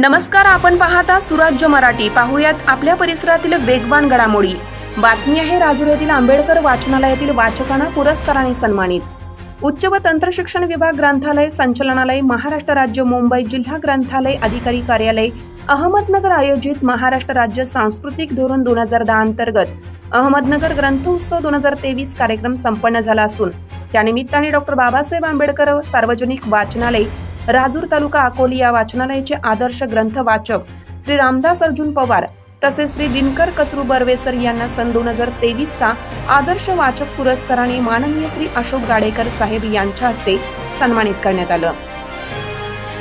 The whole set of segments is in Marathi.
नमस्कार, आपण पाहता सुराज्य मराठी। पाहूयात आपल्या परिसरातील वेगवान घडामोडी। बातमी आहे राजूर येथील आंबेडकर वाचनालयातील वाचकांना पुरस्काराने सन्मानित। उच्च व तंत्र शिक्षण विभाग ग्रंथालय संचालनालय महाराष्ट्र राज्य मुंबई जिल्हा ग्रंथालय अधिकारी कार्यालय अहमदनगर आयोजित महाराष्ट्र राज्य सांस्कृतिक धोरण 2010 अंतर्गत अहमदनगर ग्रंथोत्सव 2023 कार्यक्रम संपन्न झाला असून त्यानिमित्ताने डॉ. बाबासाहेब आंबेडकर सार्वजनिक वाचनालय राजूर तालुका अकोली या वाचनालयाचे आदर्श ग्रंथ वाचक श्री रामदास अर्जुन पवार तसेच श्री दिनकर कसरू बर्वेसर यांना सन 2023 चा आदर्श वाचक पुरस्काराने माननीय श्री अशोक गाडेकर साहेब यांच्या हस्ते सन्मानित करण्यात आलं।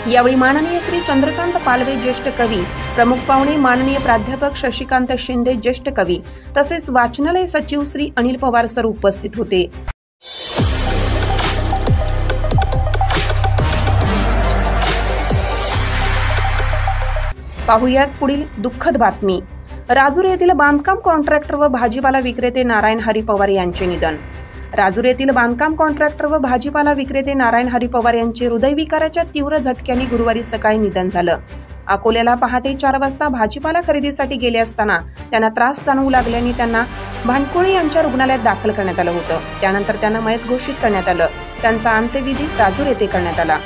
यावेळी माननीय श्री चंद्रकांत पालवे ज्येष्ठ कवी, प्रमुख पाहुणे माननीय प्राध्यापक शशिकांत शिंदे ज्येष्ठ कवी तसेच वाचनालय सचिव श्री अनिल पवार सर उपस्थित होते। पाहुयात पुढील दुःखद बातमी। राजूर येथील बांधकाम कॉन्ट्रॅक्टर व भाजीपाला विक्रेते नारायण हरी पवार यांचे निधन। राजूर येथील बांधकाम कॉन्ट्रॅक्टर व भाजीपाला विक्रेते नारायण हरी पवार यांचे हृदयविकाराच्या तीव्र झटक्याने गुरुवारी सकाळी निधन झालं। अकोल्याला पहाटे 4 वाजता भाजीपाला खरेदीसाठी गेले असताना त्यांना त्रास जाणवू लागल्याने त्यांना भांडकुळे यांच्या रुग्णालयात दाखल करण्यात आलं होतं। त्यानंतर त्यांना मयत घोषित करण्यात आलं। त्यांचा अंत्यविधी राजूर येथे करण्यात आला।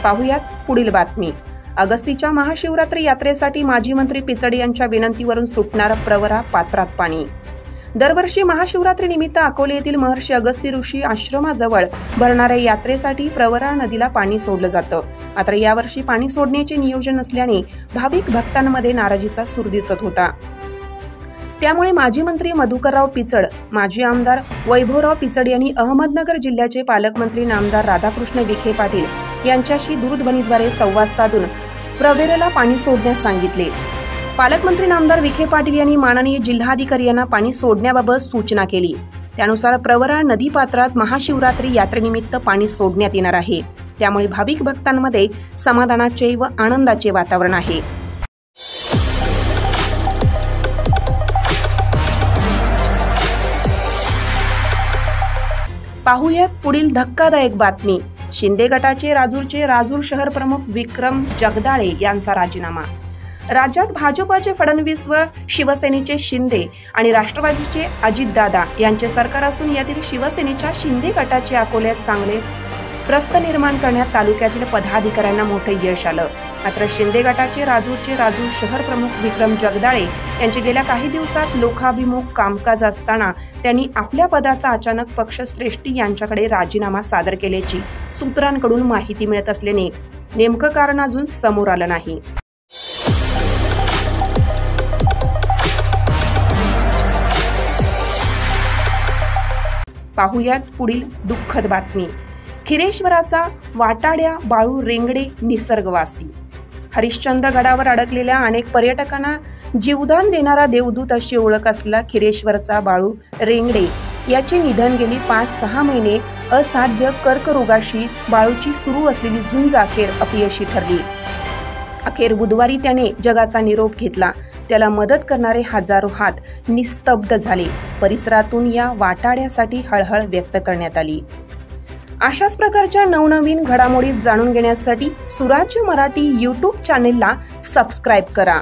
पाहुयात पुढील बातमी। अगस्तीच्या महाशिवरात्री यात्रेसाठी माजी मंत्री पिचड यांच्या विनंतीवरून सुटणार प्रवरा पात्रात पाणी। दरवर्षी महाशिवरात्री निमित्त अकोले येथील महर्षी अगस्ती ऋषी आश्रमाजवळ भरणाऱ्या यात्रेसाठी प्रवरा नदीला पाणी सोडलं जातं। मात्र यावर्षी पाणी सोडण्याचे नियोजन नसल्याने भाविक भक्तांमध्ये नाराजीचा सूर दिसत होता। त्यामुळे माजी मंत्री मधुकरराव पिचड, माजी आमदार वैभवराव पिचड यांनी अहमदनगर जिल्ह्याचे पालकमंत्री नामदार राधाकृष्ण विखे पाटील यांच्याशी दूरध्वनीद्वारे संवाद साधून प्रवरेला पाणी सोडण्यास सांगितले। पालकमंत्री नामदार विखे पाटील यांनी माननीय जिल्हाधिकारी यांना पाणी सोडण्याबाबत सूचना केली। त्यानुसार प्रवरा नदी पात्रात महाशिवरात्री यात्रेनिमित्त पाणी सोडण्यात येणार आहे। त्यामुळे भाविक भक्तांमध्ये समाधानाचे व आनंदाचे वातावरण आहे। पाहुयात पुढील धक्कादायक बातमी। शिंदे गटाचे राजूर शहर प्रमुख विक्रम जगदाळे यांचा राजीनामा। राज्यात भाजपाचे फडणवीस व शिवसेनेचे शिंदे आणि राष्ट्रवादीचे अजितदादा यांचे सरकार असून यातील शिवसेनेच्या शिंदे गटाचे अकोल्यात चांगले प्रस्थ निर्माण करण्यात तालुक्यातील पदाधिकाऱ्यांना मोठे यश आलं। मात्र शिंदे गटाचे राजूर शहर प्रमुख विक्रम जगदाळे यांचे गेल्या काही दिवसात लोकाभिमुख कामकाज असताना त्यांनी आपल्या पदाचा अचानक पक्षश्रेष्ठी यांच्याकडे राजीनामा सादर केल्याची सूत्रांकडून माहिती मिळत असल्याने नेमकं कारण अजून समोर आलं नाही। पाहुयात पुढील दुःखद बातमी। खिरेश्वराचा वाटाड्या बाळू रेंगडे निसर्गवासी। हरिश्चंद्र गडावर अडकलेल्या अनेक पर्यटकांना जीवदान देणारा देवदूत अशी ओळख असलेला खिरेश्वरचा बाळू रेंगडे याचे निधन गेली 5-6 महिने असाध्य कर्करोगाशी बाळूची सुरू असलेली झुंज अखेर अपयशी ठरली। अखेर बुधवारी त्याने जगाचा निरोप घेतला। त्याला मदत करणारे हजारो हात निस्तब्ध झाले। परिसरातून या वाटाड्यासाठी हळहळ व्यक्त करण्यात आली। अशाच प्रकारच्या नवनवीन घडामोडी जाणून घेण्यासाठी सुराज्य मराठी YouTube चॅनेलला सबस्क्राईब करा।